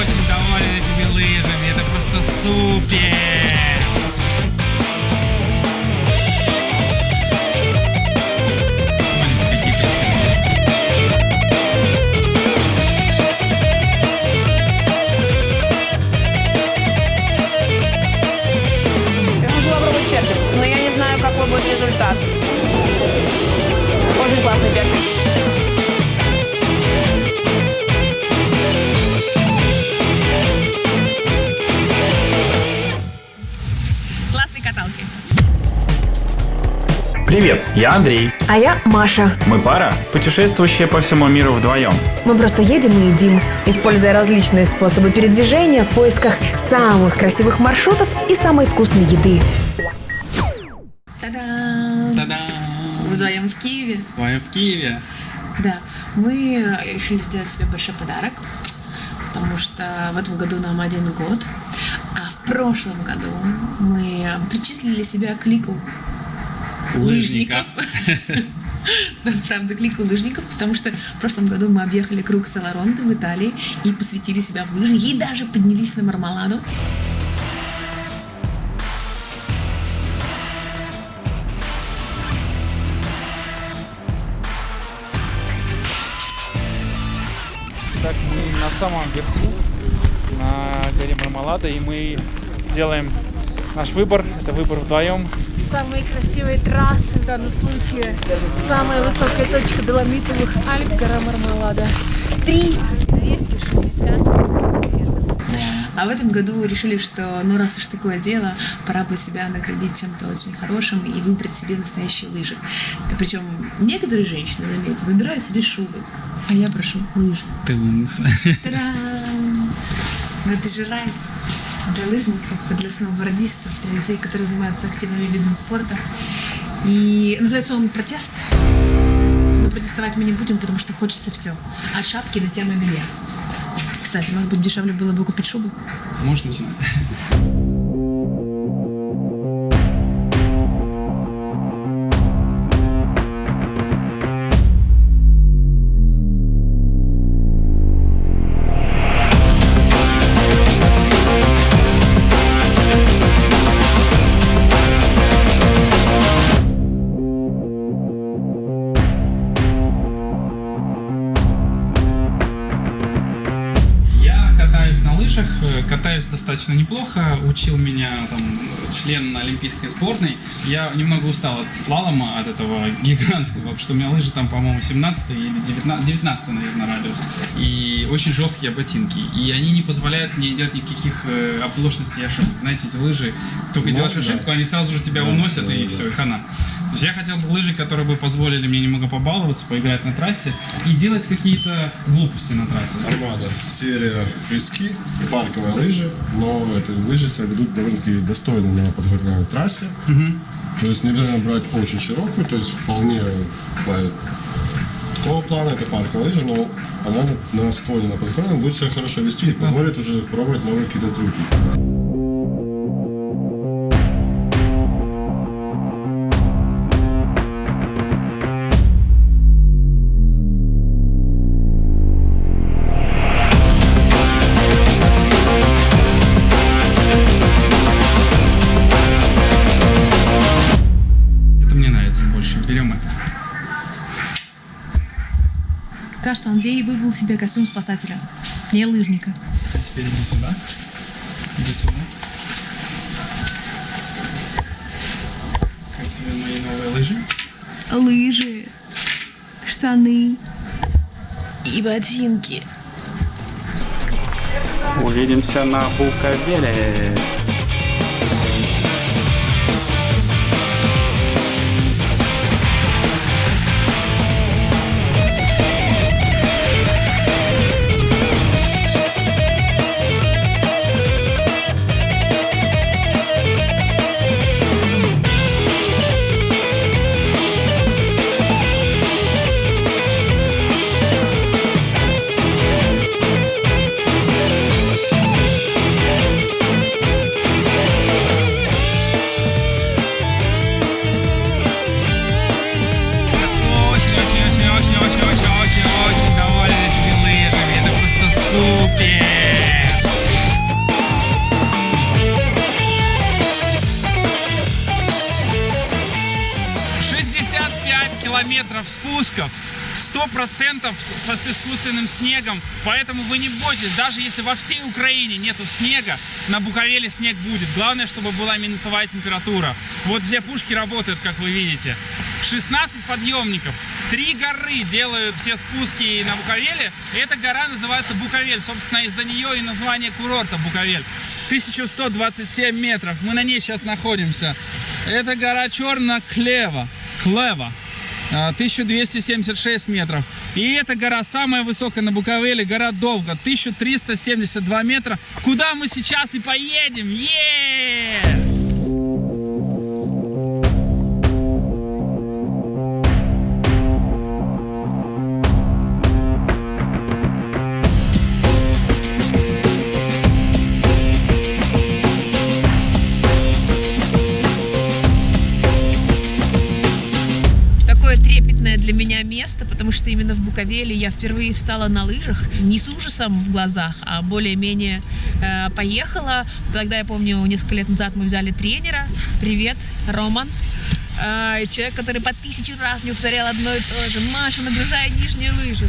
Очень доволен этими лыжами. Это просто супер! Но я не знаю, какой будет результат. Очень классный перчик. Классные каталки. Привет, я Андрей. А я Маша. Мы пара, путешествующая по всему миру вдвоем. Мы просто едем и едим, используя различные способы передвижения в поисках самых красивых маршрутов и самой вкусной еды. Та-дам! Та-дам! Вдвоем в Киеве. Вдвоем в Киеве. Да, мы решили сделать себе большой подарок, потому что в этом году нам 1 год, а в прошлом году мы причислили себя к лику лыжников. Да, правда, к лику лыжников, потому что в прошлом году мы объехали круг Саларонты в Италии и посвятили себя в лыжи, и даже поднялись на Мармоладу. Так, мы на самом верху, на горе Мармолада, и мы делаем наш выбор. Это выбор вдвоем. Самые красивые трассы в данном случае. Самая высокая точка Доломитовых Альп, гора Мармолада. 3260 метров. А в этом году решили, что ну раз уж такое дело, пора бы себя наградить чем-то очень хорошим и выбрать себе настоящие лыжи. Причем некоторые женщины, заметьте, выбирают себе шубы, а я прошу лыжи. Ты умница. Та-дам! Но это же рай для лыжников и для сноубордистов, для людей, которые занимаются активными видами спорта. И называется он «Протест». Но протестовать мы не будем, потому что хочется все. От шапки до темы белья. Кстати, может быть, дешевле было бы купить шубу? Можно узнать. Катаюсь достаточно неплохо, учил меня там член олимпийской сборной. Я немного устал от слалома, от этого гигантского, потому что у меня лыжи там, по-моему, 17 или 19, наверное, радиус. И очень жесткие ботинки. И они не позволяют мне делать никаких оплошностей и ошибок. Знаете, эти лыжи, только делаешь ошибку, они сразу же тебя уносят, и все, и хана. То есть я хотел бы лыжи, которые бы позволили мне немного побаловаться, поиграть на трассе и делать какие-то глупости на трассе. Армада. Серия риски, парковые лыжи, но эти лыжи себя ведут довольно-таки достойно на подготовленной трассе. То есть нельзя брать очень широкую, то есть вполне такого плана это парковая лыжа, но она на склоне, на подготовленном будет себя хорошо вести и позволит уже пробовать новые какие-то трюки. Берем это. Кажется, Андрей выбрал себе костюм спасателя, не лыжника. А теперь иди сюда. Иди сюда. Как тебе мои новые лыжи? Лыжи, штаны и ботинки. Увидимся на Буковеле. километров спусков, 100% с искусственным снегом, поэтому вы не бойтесь, даже если во всей Украине нету снега, на Буковеле снег будет. Главное, чтобы была минусовая температура. Вот все пушки работают, как вы видите. 16 подъемников, 3 горы делают все спуски на Буковеле. Эта гора называется Буковель, собственно, из-за нее и название курорта Буковель. 1127 метров, мы на ней сейчас находимся. Это гора Черноклева, 1276 метров. И эта гора самая высокая на Буковеле, гора Довга, 1372 метра. Куда мы сейчас и поедем? Для меня место, потому что именно в Буковеле я впервые встала на лыжах, не с ужасом в глазах, а более-менее поехала. Тогда, я помню, несколько лет назад мы взяли тренера. Привет, Роман. Человек, который по 1000 раз мне повторял одно и то же: Маша, нагружай нижние лыжи.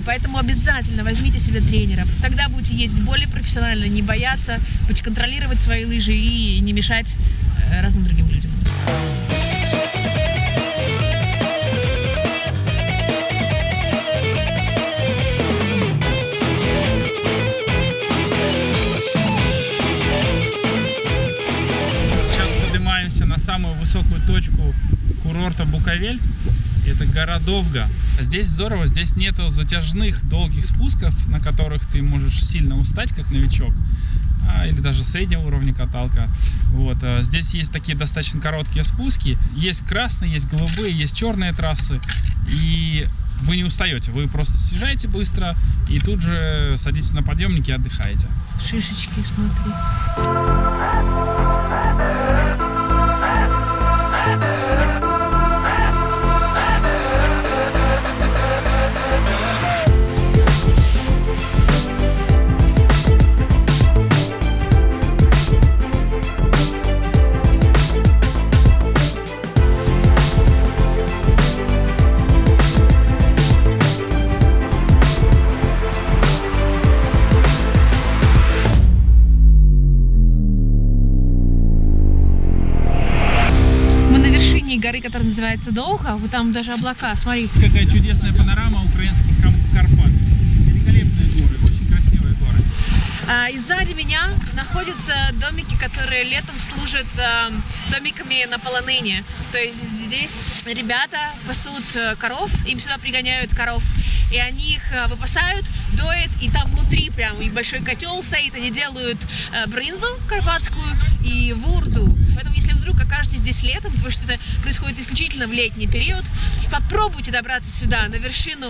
Поэтому обязательно возьмите себе тренера. Тогда будете ездить более профессионально, не бояться, будете контролировать свои лыжи и не мешать разным другим людям. На самую высокую точку курорта Буковель, это гора Довга. Здесь здорово, здесь нету затяжных долгих спусков, на которых ты можешь сильно устать, как новичок, или даже среднего уровня каталка. Вот. Здесь есть такие достаточно короткие спуски, есть красные, есть голубые, есть черные трассы, и вы не устаете, вы просто съезжаете быстро и тут же садитесь на подъемники и отдыхаете. Шишечки, смотри. Горы, которая называется Довга, вот там даже облака, смотри. Какая чудесная панорама украинских Карпат. Великолепные горы, очень красивые горы. И сзади меня находятся домики, которые летом служат домиками на полонине. То есть здесь ребята пасут коров, им сюда пригоняют коров, и они их выпасают, доят, и там внутри прям и большой котел стоит, они делают брынзу карпатскую и вурду. Поэтому, если вдруг окажетесь здесь летом, потому что это происходит исключительно в летний период, попробуйте добраться сюда, на вершину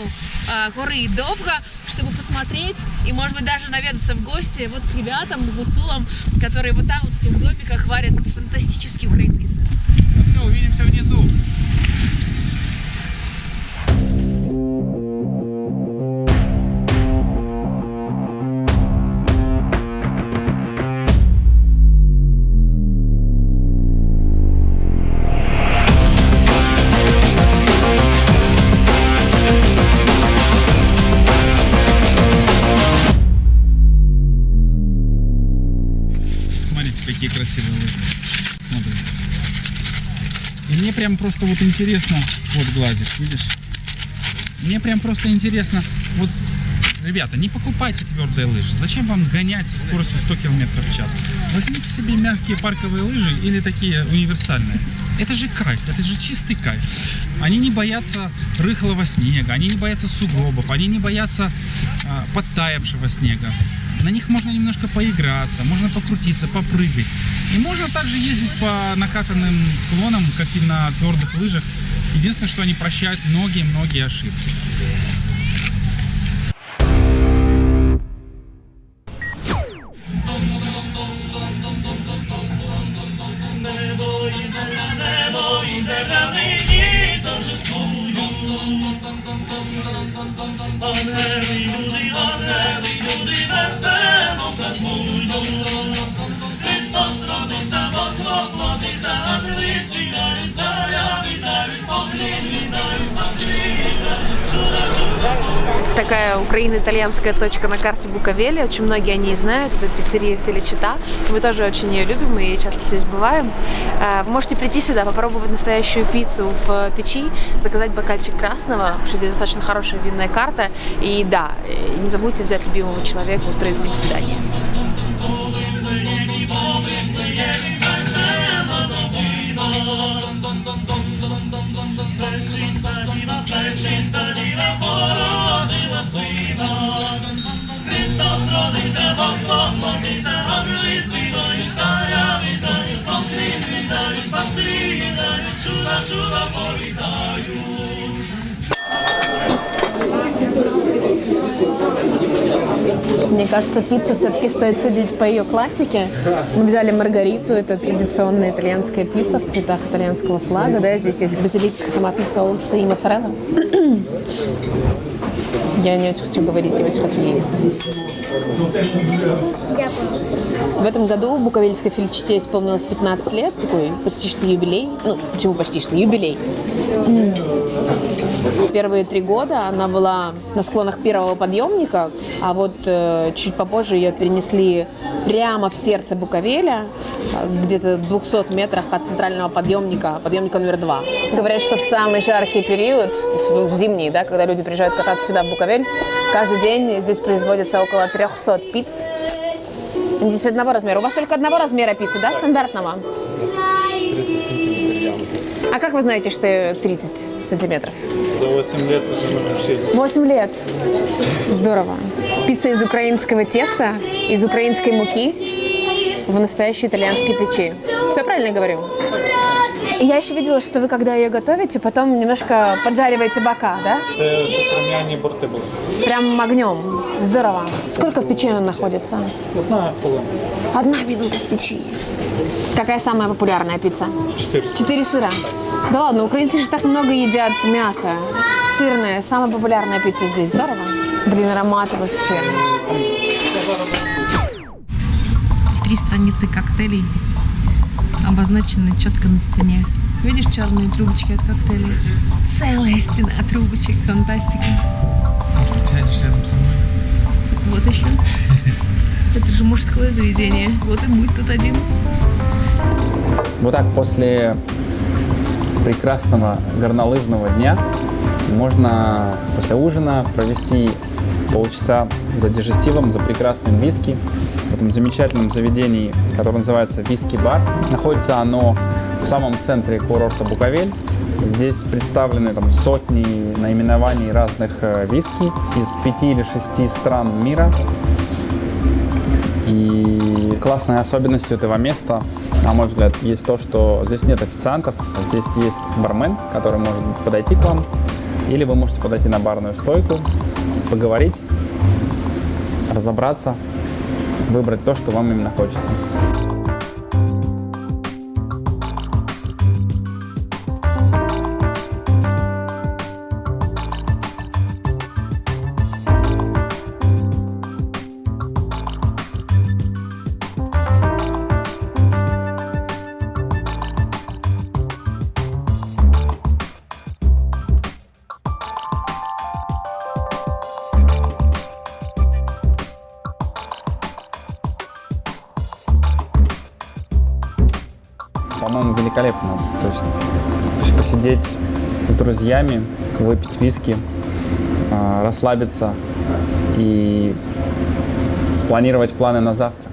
горы Довга, чтобы посмотреть и, может быть, даже наведаться в гости вот к ребятам, к гуцулам, которые вот там, вот в этих домиках варят фантастический украинский сыр. Ну все, увидимся внизу. Какие красивые лыжи. Смотрите. И мне прям просто вот интересно, вот глазик, видишь? Мне прям просто интересно, вот, ребята, не покупайте твердые лыжи. Зачем вам гонять со скоростью 100 км в час? Возьмите себе мягкие парковые лыжи или такие универсальные. Это же кайф, это же чистый кайф. Они не боятся рыхлого снега, они не боятся сугробов, они не боятся подтаявшего снега. На них можно немножко поиграться, можно покрутиться, попрыгать. И можно также ездить по накатанным склонам, как и на твердых лыжах. Единственное, что они прощают многие ошибки. Христос родився, Бог воплотився, ангели співають, царя вітають, поклін віддають. Такая украино-итальянская точка на карте Буковеля. Очень многие о ней знают. Это пиццерия Феличита. Мы тоже очень ее любим и часто здесь бываем. Вы можете прийти сюда, попробовать настоящую пиццу в печи, заказать бокальчик красного, потому что здесь достаточно хорошая винная карта. И да, не забудьте взять любимого человека, устроить с ним свидание. Мне кажется, пиццу все-таки стоит судить по ее классике. Мы взяли маргариту, это традиционная итальянская пицца в цветах итальянского флага. Да? Здесь есть базилик, томатный соус и моцарелла. Я не очень хочу говорить, я очень хочу есть. В этом году буковельской Феличите исполнилось 15 лет, такой почти что юбилей. Ну, почему почти что? Юбилей. Первые 3 года она была на склонах первого подъемника, а вот чуть попозже ее перенесли прямо в сердце Буковеля, где-то в 200 метрах от центрального подъемника номер 2. Говорят, что в самый жаркий период, в зимний, да, когда люди приезжают кататься сюда, в Буковель, каждый день здесь производится около 300 пицц. Здесь одного размера. У вас только одного размера пиццы, да, стандартного? 30 сантиметров диаметр. А как вы знаете, что 30 сантиметров? За 8 лет уже мы решили. 8 лет. Здорово. Пицца из украинского теста, из украинской муки в настоящей итальянской печи. Все правильно я говорю? Я еще видела, что вы, когда ее готовите, потом немножко поджариваете бока, да? Это румяные борты были. Прям огнем. Здорово. Сколько в печи она находится? 1 минута в печи. Какая самая популярная пицца? 4 сыра. Да ладно, украинцы же так много едят мяса. Сырная, самая популярная пицца здесь. Здорово. Блин, ароматы вообще. 3 страницы коктейлей обозначены четко на стене. Видишь черные трубочки от коктейлей? Целая стена трубочек. Фантастика. Сядешь рядом со мной. Вот еще. Это же мужское заведение. Вот и будь тут один. Вот так после прекрасного горнолыжного дня можно после ужина провести полчаса за дежестивом, за прекрасным виски в этом замечательном заведении, которое называется «Виски-бар». Находится оно в самом центре курорта Буковель. Здесь представлены сотни наименований разных виски из 5 или 6 стран мира. И классной особенностью этого места, на мой взгляд, есть то, что здесь нет официантов, здесь есть бармен, который может подойти к вам, или вы можете подойти на барную стойку, поговорить, разобраться, выбрать то, что вам именно хочется. По-моему, великолепно. То есть посидеть с друзьями, выпить виски, расслабиться и спланировать планы на завтра.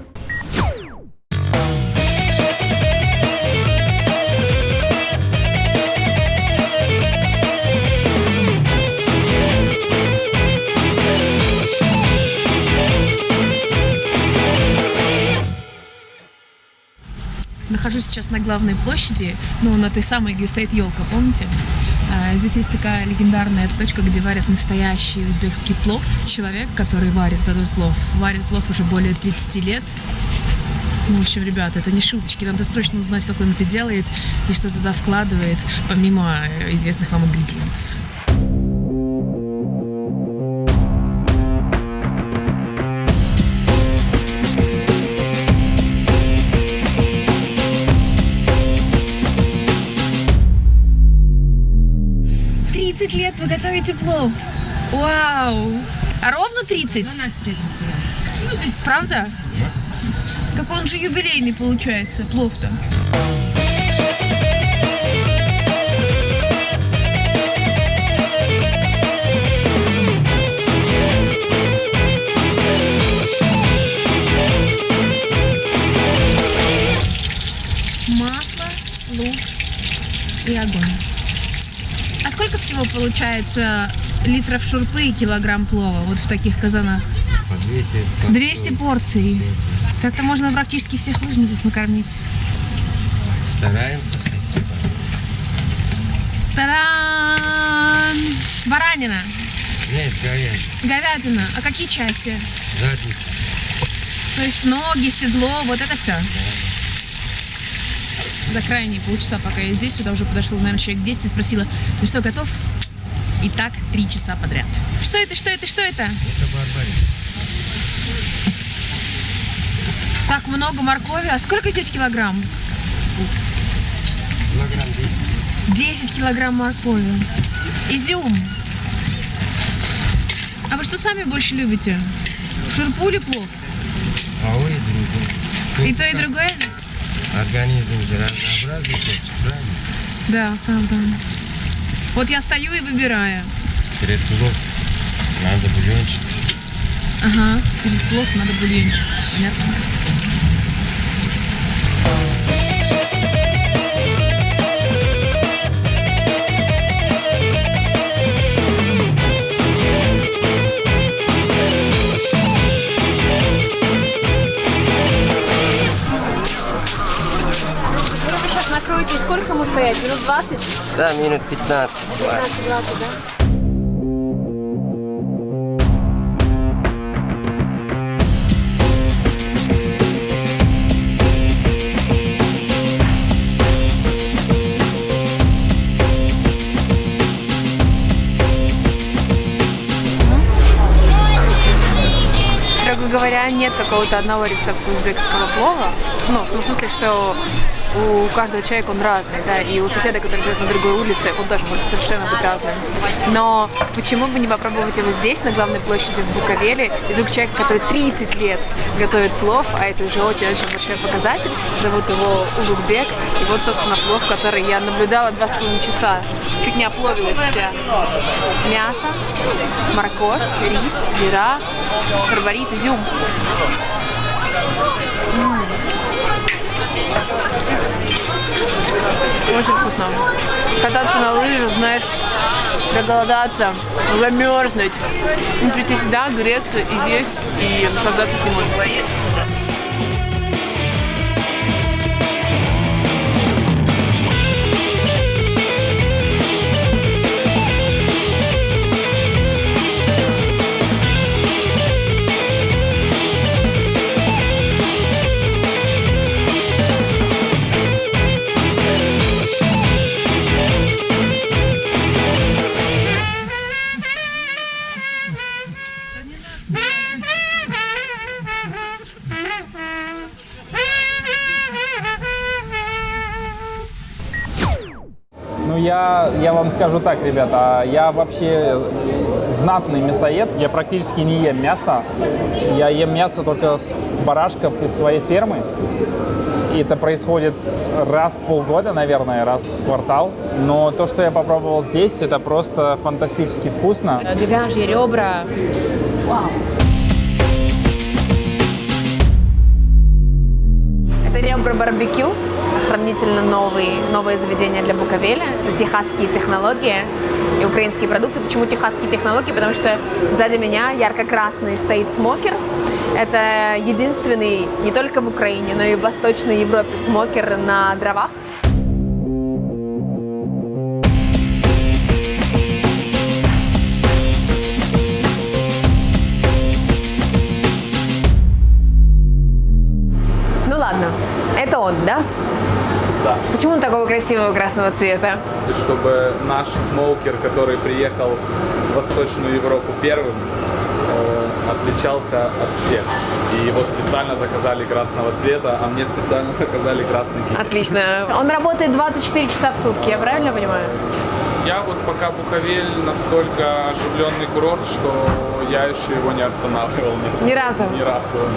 Нахожусь сейчас на главной площади, на той самой, где стоит елка, помните? Здесь есть такая легендарная точка, где варят настоящий узбекский плов. Человек, который варит этот плов, варит плов уже более 30 лет. В общем, ребята, это не шуточки, надо срочно узнать, как он это делает и что туда вкладывает, помимо известных вам ингредиентов. Лет вы готовите плов. Вау! А ровно 30? 12 лет называют. Правда? Так он же юбилейный получается, плов-то. Масло, лук и огонь. А сколько всего получается литров шурпы и килограмм плова вот в таких казанах? 200 порций. Так-то можно практически всех лыжников накормить. Стараемся. Та-дам! Баранина. Нет, Говядина. А какие части? задница. То есть ноги, седло, вот это все. За крайние полчаса, пока я здесь, сюда уже подошло, наверное, человек 10 и спросила: ну что, готов? И так 3 часа подряд. Что это, что это, что это? Это барбарис. Так много моркови. А сколько здесь килограмм? Килограмм 10. 10 килограмм моркови. Изюм. А вы что сами больше любите? Шурпу или плов? А вы другой. И то, и другое? Организм же разнообразный, правильно? Да, правда. Вот я стою и выбираю. Перед плов надо бульончик. Ага, перед плов надо бульончик. Понятно. Накройте, сколько ему стоять? Минут 20? Да, минут 15. 15-20, да? Строго говоря, нет какого-то одного рецепта узбекского плова. Ну, в том смысле, что у каждого человека он разный, да, и у соседа, который живет на другой улице, он тоже может совершенно быть разным. Но почему бы не попробовать его здесь, на главной площади в Буковеле, из рук человека, который 30 лет готовит плов, а это уже очень-очень большой показатель. Зовут его Улугбек. И вот, собственно, плов, который я наблюдала 2,5 часа. Чуть не опловилась вся. Мясо, морковь, рис, зира, барбарис, изюм. Очень вкусно. Кататься на лыжах, знаешь, проголодаться, замерзнуть, и прийти сюда, греться и есть, и наслаждаться зимой. Ну, я вам скажу так, ребята, я вообще знатный мясоед, я практически не ем мясо. Я ем мясо только с барашков из своей фермы. И это происходит раз в полгода, наверное, раз в квартал. Но то, что я попробовал здесь, это просто фантастически вкусно. Говяжьи ребра. Вау. Это ребра барбекю. Сравнительно новое заведение для Буковеля. Это техасские технологии и украинские продукты. Почему техасские технологии? Потому что сзади меня ярко-красный стоит смокер. Это единственный не только в Украине, но и в Восточной Европе смокер на дровах. Ну ладно, это он, да? Да. Почему он такого красивого красного цвета? Чтобы наш смокер, который приехал в Восточную Европу первым, отличался от всех. И его специально заказали красного цвета, а мне специально заказали красный китель. Отлично. Он работает 24 часа в сутки, я правильно понимаю? Я вот пока Буковель настолько оживленный курорт, что я еще его не останавливал. Ни разу? Ни разу.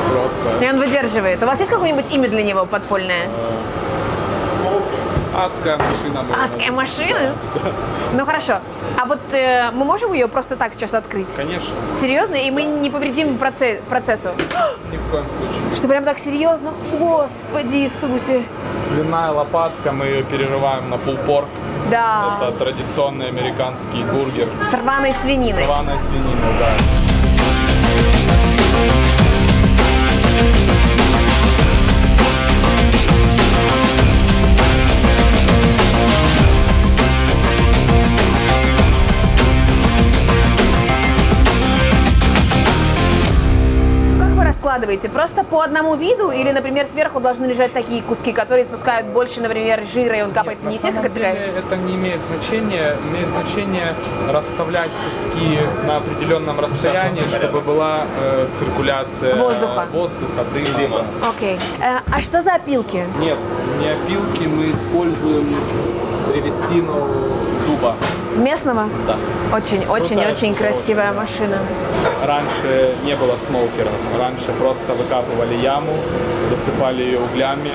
Просто. И он выдерживает. У вас есть какое-нибудь имя для него подпольное? Адская машина. Адская машина? Ну хорошо. А вот мы можем ее просто так сейчас открыть? Конечно. Серьезно? И мы не повредим процессу? Ни в коем случае. Что прям так серьезно? Господи Иисусе. Свиная лопатка, мы ее перерываем на пулпорк. Да. Это традиционный американский бургер. С рваной свининой. С рваной свининой, да. Складываете просто по одному виду или, например, сверху должны лежать такие куски, которые спускают больше, например, жира, и он капает вниз? На самом деле это не имеет значения. Имеет значение расставлять куски на определенном расстоянии, чтобы была циркуляция воздуха, дыма. Окей. А что за опилки? Нет, не опилки, мы используем древесину дуба. Местного? Да. Очень красивая машина. Раньше не было смоукеров. Раньше просто выкапывали яму, засыпали ее углями,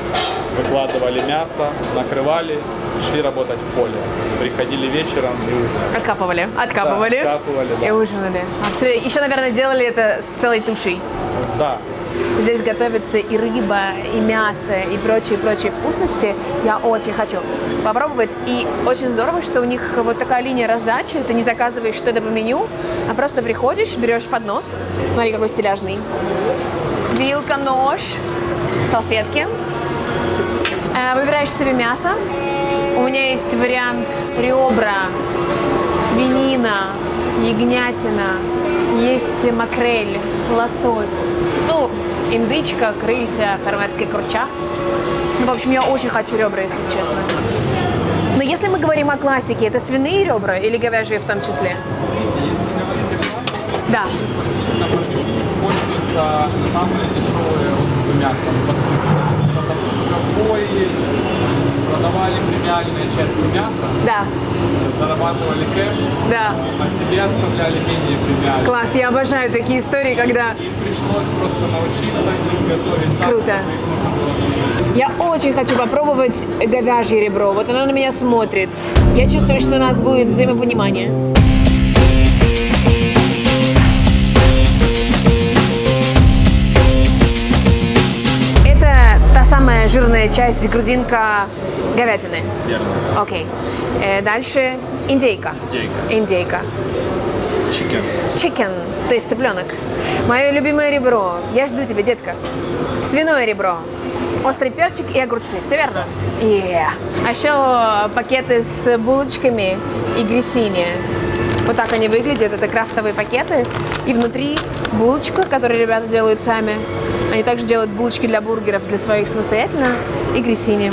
выкладывали мясо, накрывали, шли работать в поле. Приходили вечером и ужинали. Откапывали, Да, откапывали, да. И ужинали. Еще, наверное, делали это с целой тушей. Да. Здесь готовится и рыба, и мясо, и прочие вкусности. Я очень хочу попробовать. И очень здорово, что у них вот такая линия раздачи. Ты не заказываешь что-то по меню, а просто приходишь, берешь поднос. Смотри, какой стиляжный. Вилка, нож, салфетки. Выбираешь себе мясо. У меня есть вариант ребра, свинина, ягнятина. Есть макрель, лосось. Ну, индычка, крылья, фермерский курчак. Ну, в общем, я очень хочу ребра, если честно. Но если мы говорим о классике, это свиные ребра или говяжьи в том числе? Если говорить о классике, да. В классическом меню используются самые дешевые мясо, по сути. Потому что ковбои продавали премиальные части мяса, Да. зарабатывали кэш, Да. а себе оставляли менее премиальные. Класс, я обожаю такие истории, когда... Им пришлось просто научиться их готовить так, Круто. чтобы их можно было кушать. Я очень хочу попробовать говяжье ребро. Вот оно на меня смотрит. Я чувствую, что у нас будет взаимопонимание. Это та самая жирная часть, грудинка говядины. Верно. Окей. Дальше индейка. Индейка. Чикен. Chicken, то есть цыпленок. Мое любимое ребро. Я жду тебя, детка. Свиное ребро. Острый перчик и огурцы. Все верно? Yeah. А еще пакеты с булочками и грессини. Вот так они выглядят. Это крафтовые пакеты. И внутри булочка, которую ребята делают сами. Они также делают булочки для бургеров, для своих самостоятельно. И грессини.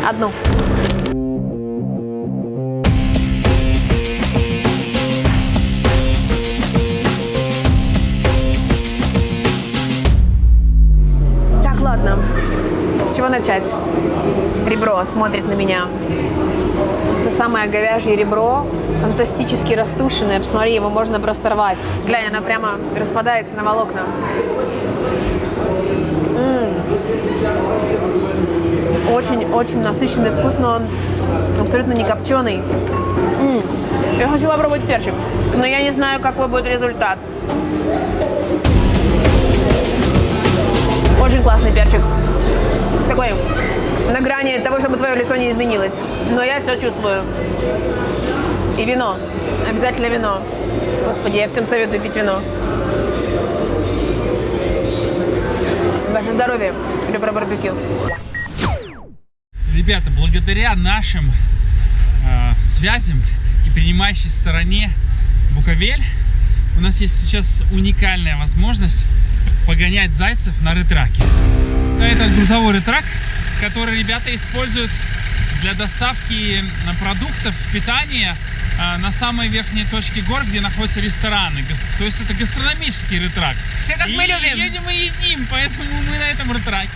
Одну. Ладно, с чего начать? Ребро смотрит на меня. Это самое говяжье ребро, фантастически растушенное. Посмотри, его можно просто рвать. Глянь, оно прямо распадается на волокна. Очень насыщенный вкус, но он абсолютно не копченый. Я хочу попробовать перчик, но я не знаю, какой будет результат. Очень классный перчик. Такой на грани того, чтобы твое лицо не изменилось. Но я все чувствую. И вино. Обязательно вино. Господи, я всем советую пить вино. Ваше здоровье. Ребра барбекю. Ребята, благодаря нашим связям и принимающей стороне Буковель, у нас есть сейчас уникальная возможность погонять зайцев на ретраке. Это грузовой ретрак, который ребята используют для доставки продуктов питания на самой верхней точке гор, где находятся рестораны. То есть это гастрономический ретрак. Все как мы любим. Едем и едим, поэтому мы на этом ретраке.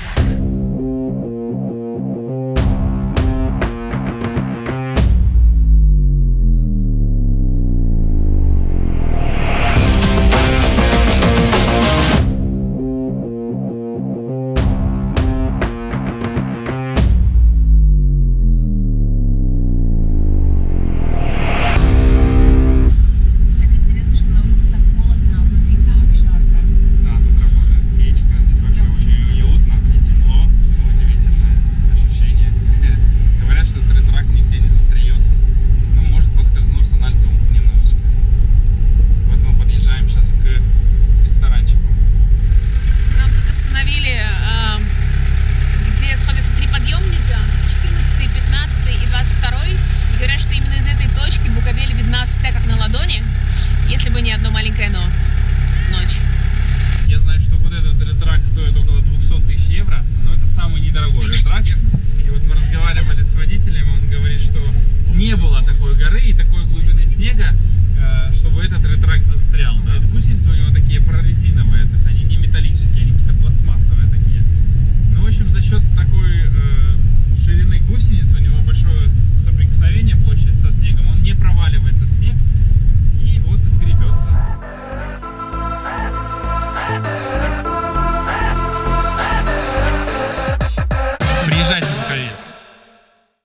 не было такого.